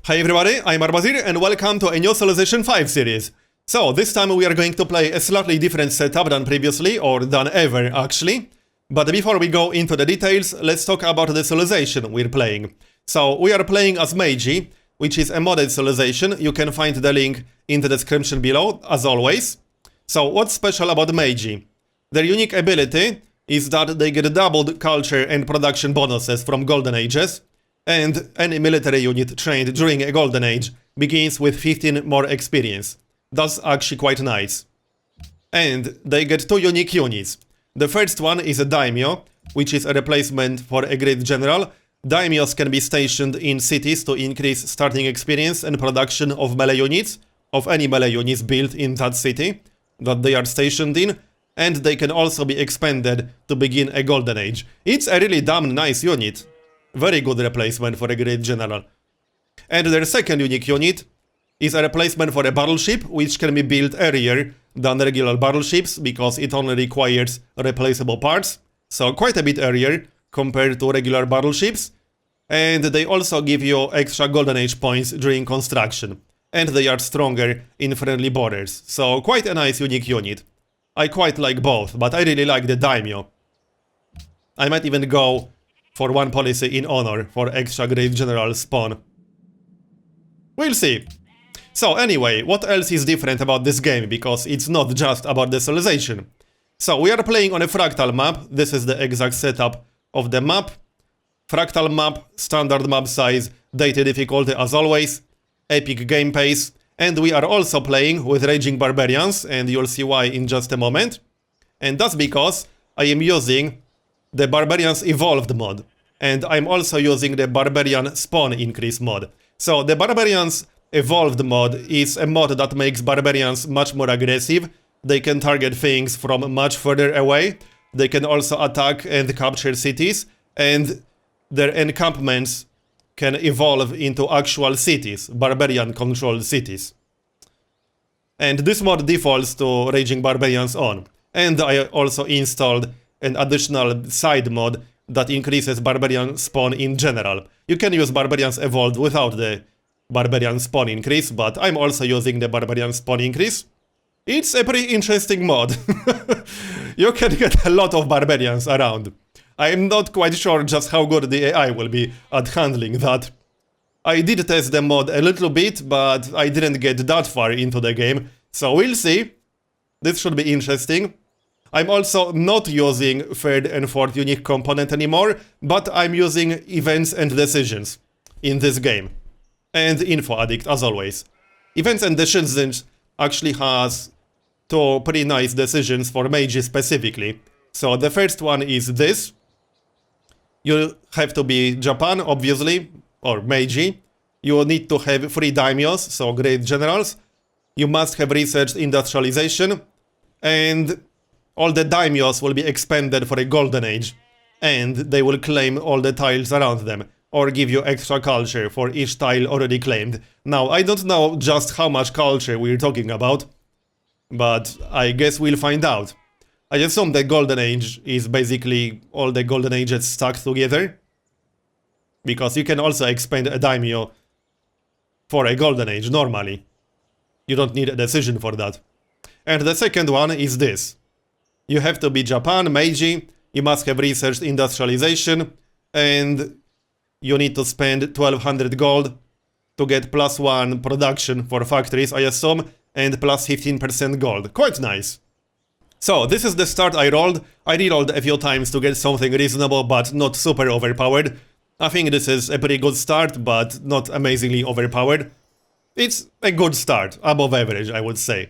Hi everybody, I'm Marbozir and welcome to a new Civilization 5 series. So, this time we are going to play a slightly different setup than previously, or than ever actually. But before we go into the details, let's talk about the civilization we're playing. So, we are playing as Meiji, which is a modded civilization. You can find the link in the description below, as always. So, what's special about Meiji? Their unique ability is that they get doubled culture and production bonuses from Golden Ages, and any military unit trained during a Golden Age begins with 15 more experience. That's actually quite nice. And they get two unique units. The first one is a daimyo, which is a replacement for a great general. Daimyos can be stationed in cities to increase starting experience and production of melee units, of any melee units built in that city that they are stationed in, and they can also be expanded to begin a Golden Age. It's a really damn nice unit. Very good replacement for a great general. And their second unique unit is a replacement for a battleship, which can be built earlier than regular battleships because it only requires replaceable parts, so quite a bit earlier compared to regular battleships. And they also give you extra Golden Age points during construction, and they are stronger in friendly borders, so quite a nice unique unit. I quite like both, but I really like the daimyo. I might even go for one policy in honor for extra great general spawn. We'll see. So anyway, what else is different about this game, because it's not just about the civilization. So we are playing on a fractal map. This is the exact setup of the map. Fractal map, standard map size, deity difficulty as always, epic game pace, and we are also playing with Raging Barbarians, and you'll see why in just a moment. And that's because I am using the Barbarians Evolved mod, and I'm also using the Barbarian Spawn Increase mod. So the Barbarians Evolved mod is a mod that makes Barbarians much more aggressive. They can target things from much further away. They can also attack and capture cities, and their encampments can evolve into actual cities, Barbarian-controlled cities. And this mod defaults to Raging Barbarians on. And I also installed an additional side mod that increases Barbarian spawn in general. You can use Barbarians Evolved without the Barbarian spawn increase, but I'm also using the Barbarian spawn increase. It's a pretty interesting mod. You can get a lot of Barbarians around. I'm not quite sure just how good the AI will be at handling that. I did test the mod a little bit, but I didn't get that far into the game, so we'll see. This should be interesting. I'm also not using third and fourth unique component anymore, but I'm using events and decisions in this game. And info addict as always. Events and decisions actually has two pretty nice decisions for Meiji specifically. So the first one is this. You have to be Japan, obviously, or Meiji. You need to have 3 daimyos, so great generals. You must have researched industrialization, and all the daimyos will be expanded for a Golden Age, and they will claim all the tiles around them, or give you extra culture for each tile already claimed. Now, I don't know just how much culture we're talking about, but I guess we'll find out. I assume the Golden Age is basically all the Golden Ages stuck together, because you can also expand a daimyo for a Golden Age normally. You don't need a decision for that. And the second one is this. You have to be Japan, Meiji, you must have researched industrialization, and you need to spend 1200 gold to get +1 production for factories, I assume, and plus 15% gold. Quite nice. So, this is the start I rolled. I rerolled a few times to get something reasonable, but not super overpowered. I think this is a pretty good start, but not amazingly overpowered. It's a good start, above average, I would say.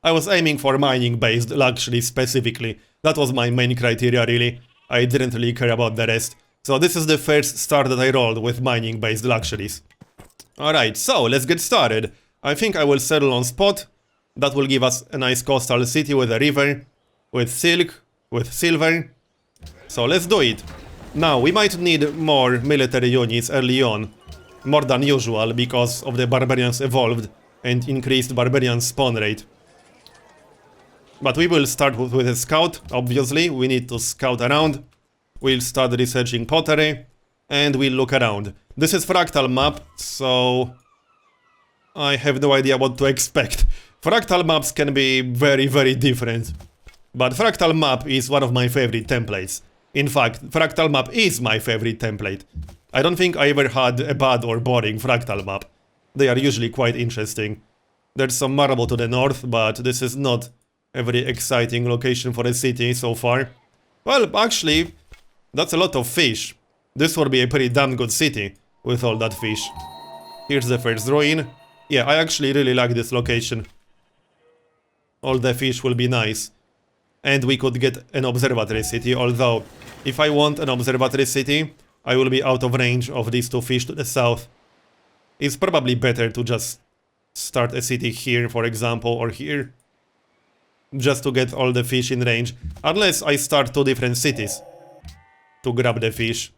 I was aiming for mining-based luxury specifically. That was my main criteria, really. I didn't really care about the rest. So this is the first start that I rolled with mining-based luxuries. Alright, so let's get started. I think I will settle on spot. That will give us a nice coastal city with a river, with silk, with silver. So let's do it. Now, we might need more military units early on. More than usual, because of the Barbarians Evolved and increased Barbarian spawn rate. But we will start with a scout, obviously. We need to scout around. We'll start researching pottery, and we'll look around. This is fractal map, so I have no idea what to expect. Fractal maps can be very, very different. But fractal map is one of my favorite templates. In fact, fractal map is my favorite template. I don't think I ever had a bad or boring fractal map. They are usually quite interesting. There's some marble to the north, but this is not a very exciting location for a city so far. Well, actually, that's a lot of fish. This would be a pretty damn good city with all that fish. Here's the first ruin. Yeah, I actually really like this location. All the fish will be nice. And we could get an observatory city, although if I want an observatory city, I will be out of range of these two fish to the south. It's probably better to just start a city here, for example, or here. Just to get all the fish in range. Unless I start two different cities to grab the fish.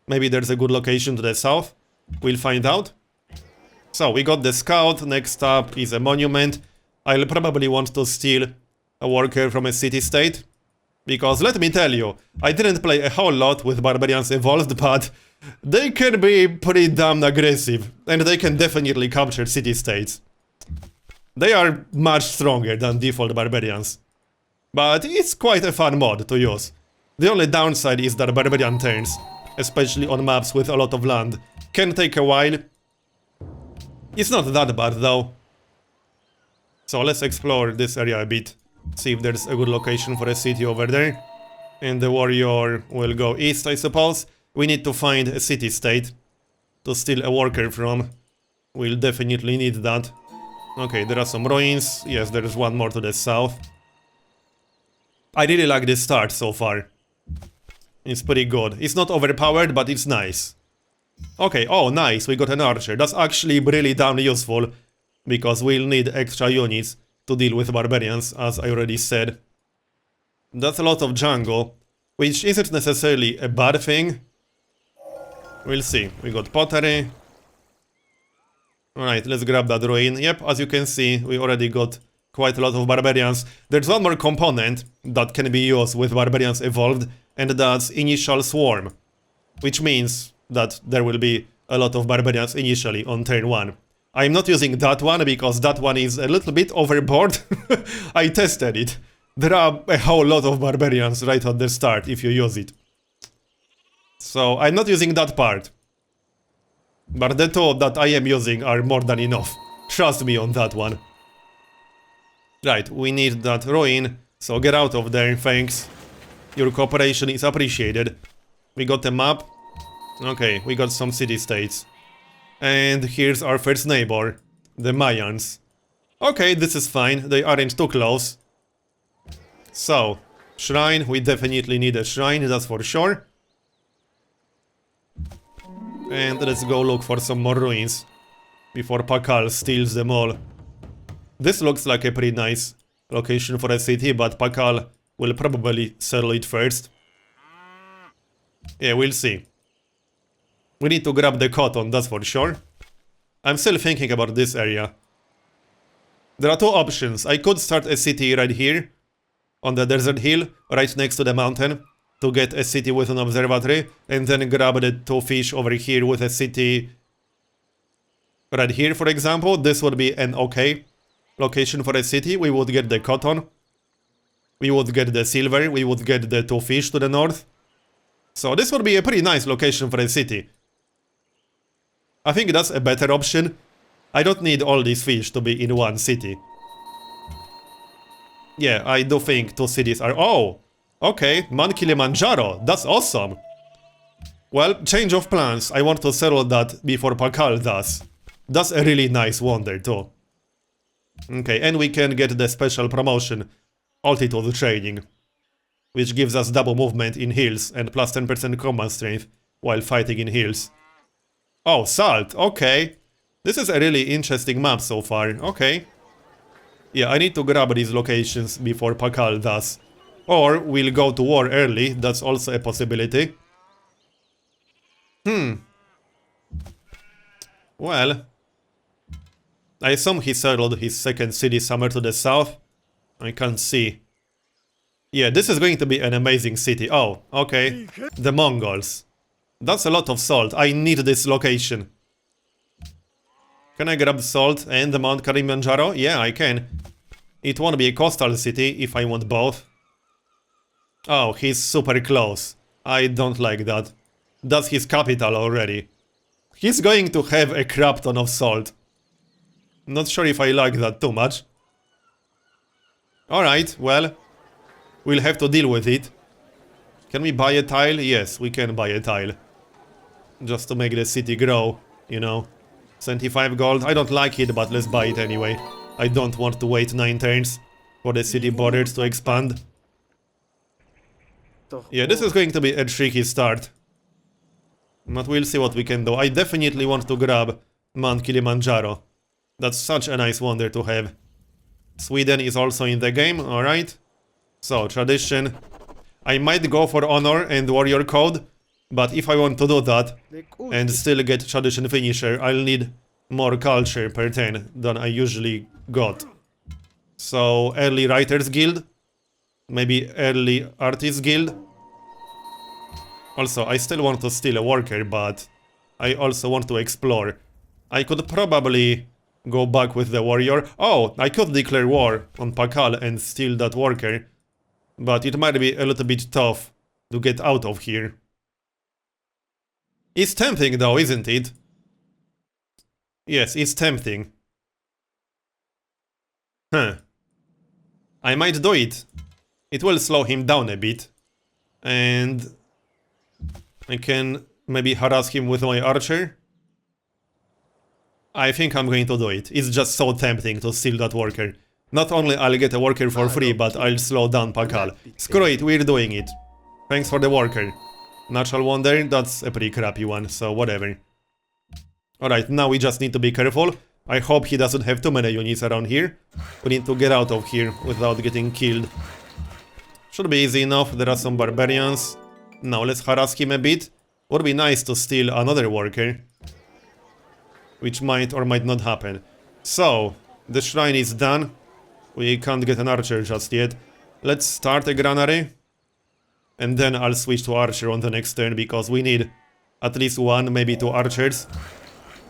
Maybe there's a good location to the south. We'll find out. So, we got the scout. Next up is a monument. I'll probably want to steal a worker from a city-state. Because, let me tell you, I didn't play a whole lot with Barbarians Evolved, but they can be pretty damn aggressive. And they can definitely capture city-states. They are much stronger than default Barbarians. But it's quite a fun mod to use. The only downside is that Barbarian turns, especially on maps with a lot of land, can take a while. It's not that bad though. So let's explore this area a bit. See if there's a good location for a city over there. And the warrior will go east, I suppose. We need to find a city-state to steal a worker from. We'll definitely need that. Okay, there are some ruins. Yes, there is one more to the south. I really like this start so far. It's pretty good. It's not overpowered, but it's nice. Okay, oh nice, we got an archer. That's actually really damn useful. Because we'll need extra units to deal with barbarians, as I already said. That's a lot of jungle, which isn't necessarily a bad thing. We'll see. We got pottery. Alright, let's grab that ruin. Yep, as you can see, we already got quite a lot of barbarians. There's one more component that can be used with Barbarians Evolved, and that's Initial Swarm. Which means that there will be a lot of barbarians initially on turn 1. I'm not using that one because that one is a little bit overboard. I tested it. There are a whole lot of barbarians right at the start if you use it. So I'm not using that part. But the two that I am using are more than enough. Trust me on that one. Right, we need that ruin. So get out of there, thanks. Your cooperation is appreciated. We got a map. Okay, we got some city-states. And here's our first neighbor, the Mayans. Okay, this is fine, they aren't too close. So, shrine, we definitely need a shrine, that's for sure. And let's go look for some more ruins before Pakal steals them all. This looks like a pretty nice location for a city, but Pakal will probably settle it first. Yeah, we'll see. We need to grab the cotton, that's for sure. I'm still thinking about this area. There are two options. I could start a city right here, on the desert hill, right next to the mountain, to get a city with an observatory, and then grab the two fish over here with a city right here, for example. This would be an okay location for a city. We would get the cotton, we would get the silver, we would get the two fish to the north. So this would be a pretty nice location for a city. I think that's a better option. I don't need all these fish to be in one city. Yeah, I do think two cities are... Oh! Okay, Mount Kilimanjaro. That's awesome. Well, change of plans. I want to settle that before Pakal does. That's a really nice wonder too. Okay, and we can get the special promotion, Altitude Training, which gives us double movement in hills and plus 10% combat strength while fighting in hills. Oh, Salt, okay. This is a really interesting map so far, okay. Yeah, I need to grab these locations before Pakal does. Or we'll go to war early, that's also a possibility. Well, I assume he settled his second city somewhere to the south. I can't see. Yeah, this is going to be an amazing city. Oh, okay. The Mongols. That's a lot of salt. I need this location. Can I grab salt and the Mount Kilimanjaro? Yeah, I can. It won't be a coastal city if I want both. Oh, he's super close. I don't like that. That's his capital already. He's going to have a crap ton of salt. Not sure if I like that too much. Alright, well, we'll have to deal with it. Can we buy a tile? Yes, we can buy a tile. Just to make the city grow, you know. 25 gold. I don't like it, but let's buy it anyway. I don't want to wait 9 turns for the city borders to expand. Yeah, this is going to be a tricky start. But we'll see what we can do. I definitely want to grab Mount Kilimanjaro. That's such a nice wonder to have. Sweden is also in the game, alright. So, tradition. I might go for honor and warrior code, but if I want to do that and still get tradition finisher, I'll need more culture per turn than I usually got. So, early writers guild, maybe early artist guild. Also, I still want to steal a worker, but I also want to explore. I could probably go back with the warrior. Oh, I could declare war on Pakal and steal that worker. But it might be a little bit tough to get out of here. It's tempting though, isn't it? Yes, it's tempting. Huh. I might do it. It will slow him down a bit. And I can maybe harass him with my archer. I think I'm going to do it. It's just so tempting to steal that worker. Not only I'll get a worker for free, but I'll slow down Pakal. Screw it, we're doing it. Thanks for the worker. Natural wonder, that's a pretty crappy one, so whatever. Alright, now we just need to be careful. I hope he doesn't have too many units around here. We need to get out of here without getting killed. Should be easy enough, there are some barbarians. Now let's harass him a bit. Would be nice to steal another worker. Which might or might not happen. So, the shrine is done. We can't get an archer just yet. Let's start a granary. And then I'll switch to archer on the next turn, because we need at least 1, maybe 2 archers.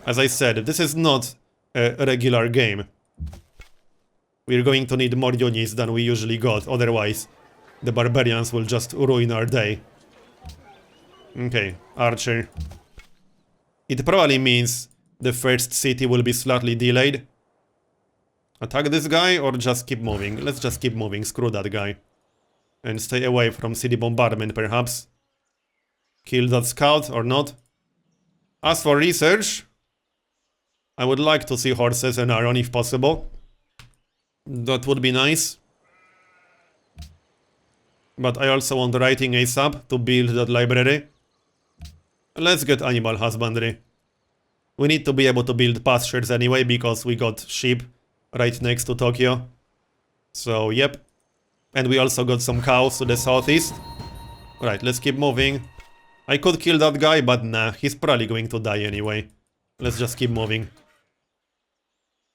As I said, this is not a regular game. We're going to need more units than we usually got, otherwise the barbarians will just ruin our day. Okay, archer. It probably means the first city will be slightly delayed. Attack this guy or just keep moving? Let's just keep moving, screw that guy. And stay away from city bombardment, perhaps. Kill that scout or not. As for research, I would like to see horses and iron if possible. That would be nice. But I also want writing ASAP to build that library. Let's get animal husbandry. We need to be able to build pastures anyway, because we got sheep right next to Tokyo. So, yep. And we also got some cows to the southeast. Right, let's keep moving. I could kill that guy, but nah, he's probably going to die anyway. Let's just keep moving.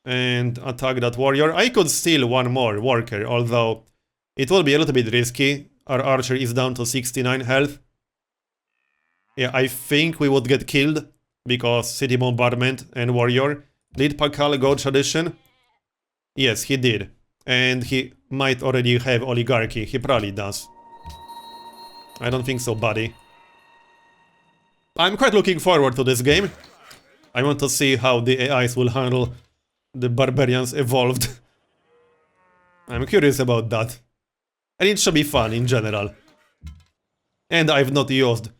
And attack that warrior. I could steal one more worker, although it will be a little bit risky. Our archer is down to 69 health. Yeah, I think we would get killed, because city bombardment and warrior. Did Pakal go tradition? Yes, he did. And he might already have oligarchy. He probably does. I don't think so, buddy. I'm quite looking forward to this game. I want to see how the AIs will handle the barbarians evolved. I'm curious about that. And it should be fun in general. And I've not used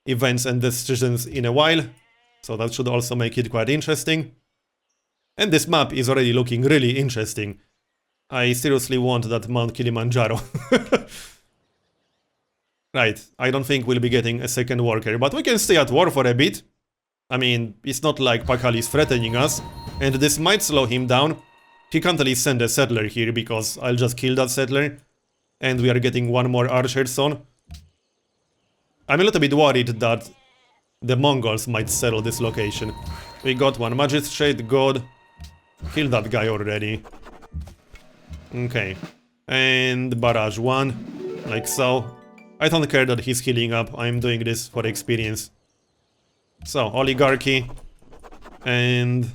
events and decisions in a while, so that should also make it quite interesting. And this map is already looking really interesting. I seriously want that Mount Kilimanjaro. Right, I don't think we'll be getting a second worker, but we can stay at war for a bit. I mean, it's not like Pakal is threatening us, and this might slow him down. He can't really send a settler here, because I'll just kill that settler. And we are getting one more archer soon. I'm a little bit worried that the Mongols might settle this location. We got one magistrate, good. Kill that guy already. Okay. And barrage 1, like so. I don't care that he's healing up, I'm doing this for experience. So, oligarchy. And...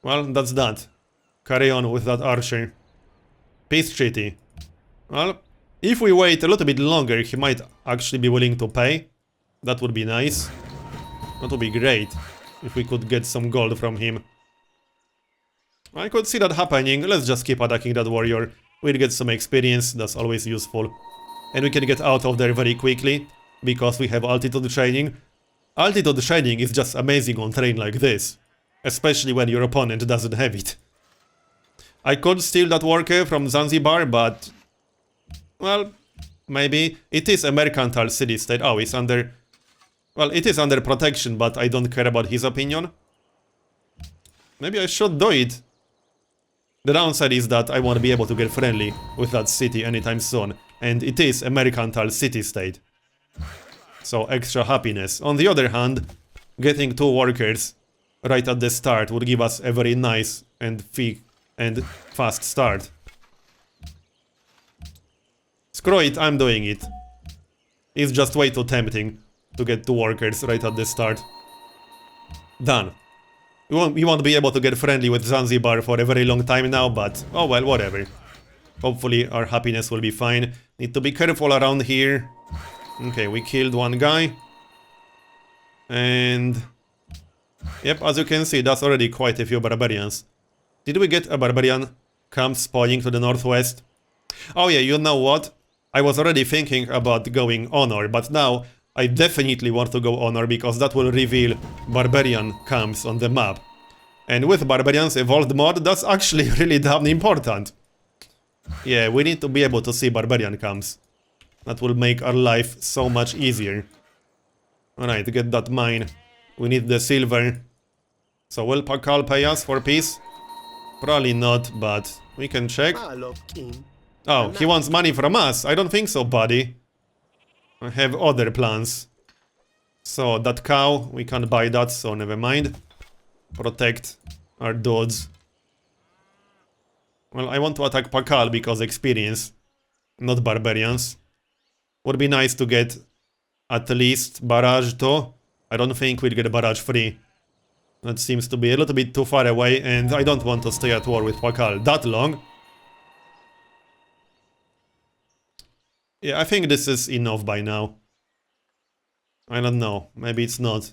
well, that's that. Carry on with that archer. Peace treaty. Well, if we wait a little bit longer, he might actually be willing to pay. That would be nice. That would be great if we could get some gold from him. I could see that happening. Let's just keep attacking that warrior. We'll get some experience, that's always useful. And we can get out of there very quickly, because we have altitude training. Altitude training is just amazing on terrain like this. Especially when your opponent doesn't have it. I could steal that worker from Zanzibar, but... well, maybe. It is a mercantile city-state. Oh, it's under... well, it is under protection, but I don't care about his opinion. Maybe I should do it. The downside is that I won't be able to get friendly with that city anytime soon. And it is a mercantile city-state. So, extra happiness. On the other hand, getting 2 workers right at the start would give us a very nice and fast start. Screw it, I'm doing it. It's just way too tempting to get 2 workers right at the start. Done. We won't be able to get friendly with Zanzibar for a very long time now, but oh well, whatever. Hopefully our happiness will be fine. Need to be careful around here. Okay, we killed one guy. And... yep, as you can see, that's already quite a few barbarians. Did we get a barbarian camp spawning to the northwest? Oh yeah, you know what? I was already thinking about going honor, but now I definitely want to go honor because that will reveal barbarian camps on the map. And with barbarians evolved mod, that's actually really damn important. Yeah, we need to be able to see barbarian camps. That will make our life so much easier. Alright, get that mine. We need the silver. So will Pakal pay us for peace? Probably not, but we can check. Oh, he wants money from us. I don't think so, buddy. I have other plans. So, that cow, we can't buy that, so never mind. Protect our dudes. Well, I want to attack Pakal because experience, not barbarians. Would be nice to get at least barrage too. I don't think we'll get barrage free. That seems to be a little bit too far away, and I don't want to stay at war with Pakal that long. Yeah, I think this is enough by now. I don't know, maybe it's not.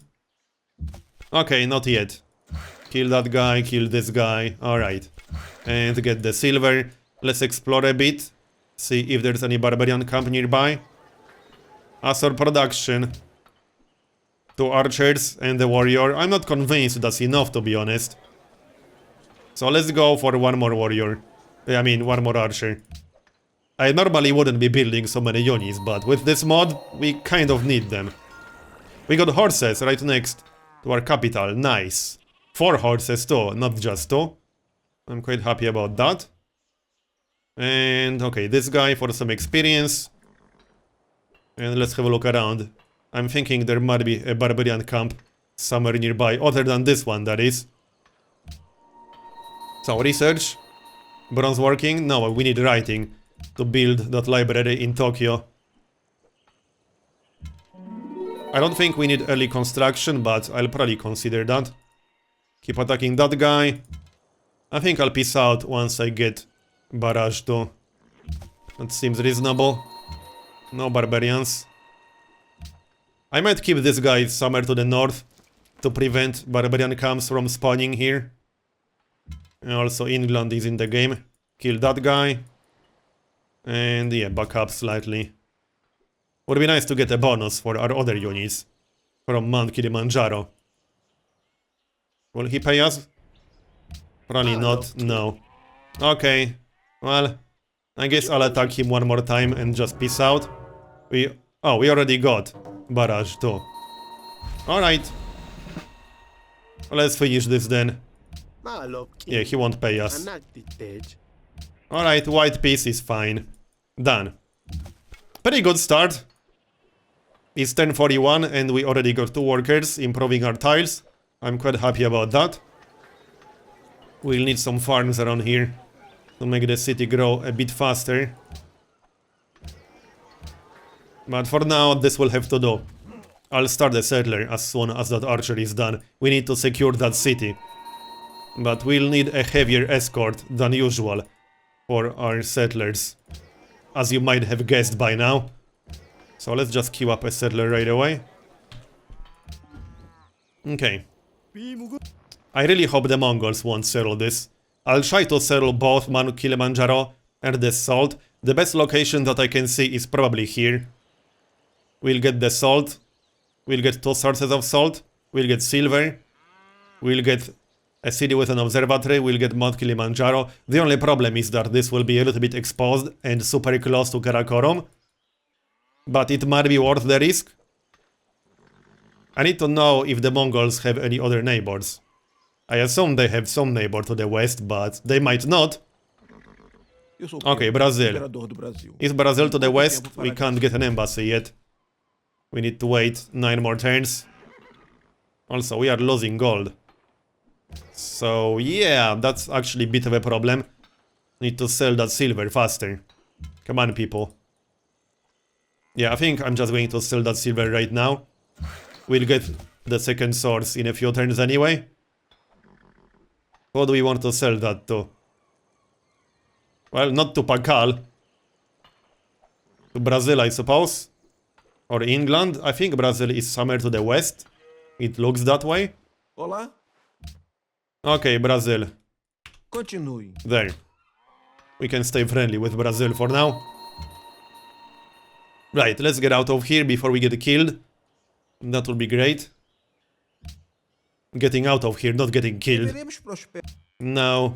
Okay, not yet. Kill that guy, kill this guy, alright. And get the silver. Let's explore a bit. See if there's any barbarian camp nearby. Asor production. 2 archers and the warrior. I'm not convinced that's enough, to be honest. So let's go for 1 more warrior. I mean, 1 more archer. I normally wouldn't be building so many units, but with this mod, we kind of need them. We got horses right next to our capital. Nice. 4 horses too, not just 2. I'm quite happy about that. And okay, this guy for some experience. And let's have a look around. I'm thinking there might be a barbarian camp somewhere nearby, other than this one, that is. So, research. Bronze working? No, we need writing to build that library in Tokyo. I don't think we need early construction, but I'll probably consider that. Keep attacking that guy. I think I'll peace out once I get barrage too. That seems reasonable. No barbarians. I might keep this guy somewhere to the north to prevent barbarian camps from spawning here. And also England is in the game. Kill that guy. And yeah, back up slightly. Would be nice to get a bonus for our other units from Mount Kilimanjaro. Will he pay us? Probably not, no. Okay, well, I guess I'll attack him 1 more time and just peace out. We already got barrage too. Alright. Let's finish this then. Yeah, he won't pay us. Alright, white peace is fine. Done. Pretty good start. It's 10:41 and we already got 2 workers improving our tiles. I'm quite happy about that. We'll need some farms around here to make the city grow a bit faster. But for now, this will have to do. I'll start the settler as soon as that archer is done. We need to secure that city. But we'll need a heavier escort than usual for our settlers, as you might have guessed by now. So let's just queue up a settler right away. Okay. I really hope the Mongols won't settle this. I'll try to settle both Kilimanjaro and the salt. The best location that I can see is probably here. We'll get the salt. We'll get 2 sources of salt. We'll get silver. We'll get a city with an observatory. We'll get Mount Kilimanjaro. The only problem is that this will be a little bit exposed and super close to Karakorum. But it might be worth the risk. I need to know if the Mongols have any other neighbors. I assume they have some neighbor to the west, but they might not. Okay, Brazil. Is Brazil to the west? We can't get an embassy yet. We need to wait 9 more turns. Also, we are losing gold. So, yeah, that's actually a bit of a problem. Need to sell that silver faster. Come on, people. Yeah, I think I'm just going to sell that silver right now. We'll get the second source in a few turns anyway. What do we want to sell that to? Well, not to Pakal. To Brazil, I suppose. Or England. I think Brazil is somewhere to the west. It looks that way. Olá. Okay, Brazil. Continue. There. We can stay friendly with Brazil for now. Right, let's get out of here before we get killed. That would be great. Getting out of here, not getting killed. No.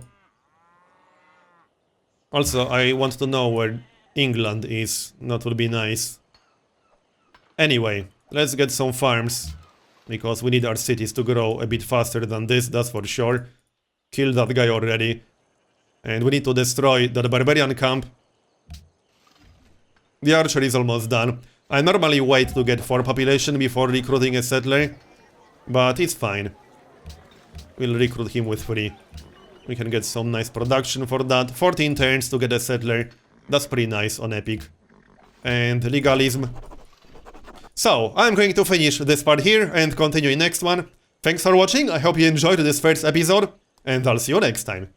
Also, I want to know where England is. That would be nice. Anyway, let's get some farms. Because we need our cities to grow a bit faster than this, that's for sure. Kill that guy already. And we need to destroy that barbarian camp. The archer is almost done. I normally wait to get 4 population before recruiting a settler. But it's fine. We'll recruit him with 3. We can get some nice production for that. 14 turns to get a settler. That's pretty nice on Epic. And legalism. So, I'm going to finish this part here and continue in next one. Thanks for watching, I hope you enjoyed this first episode, and I'll see you next time.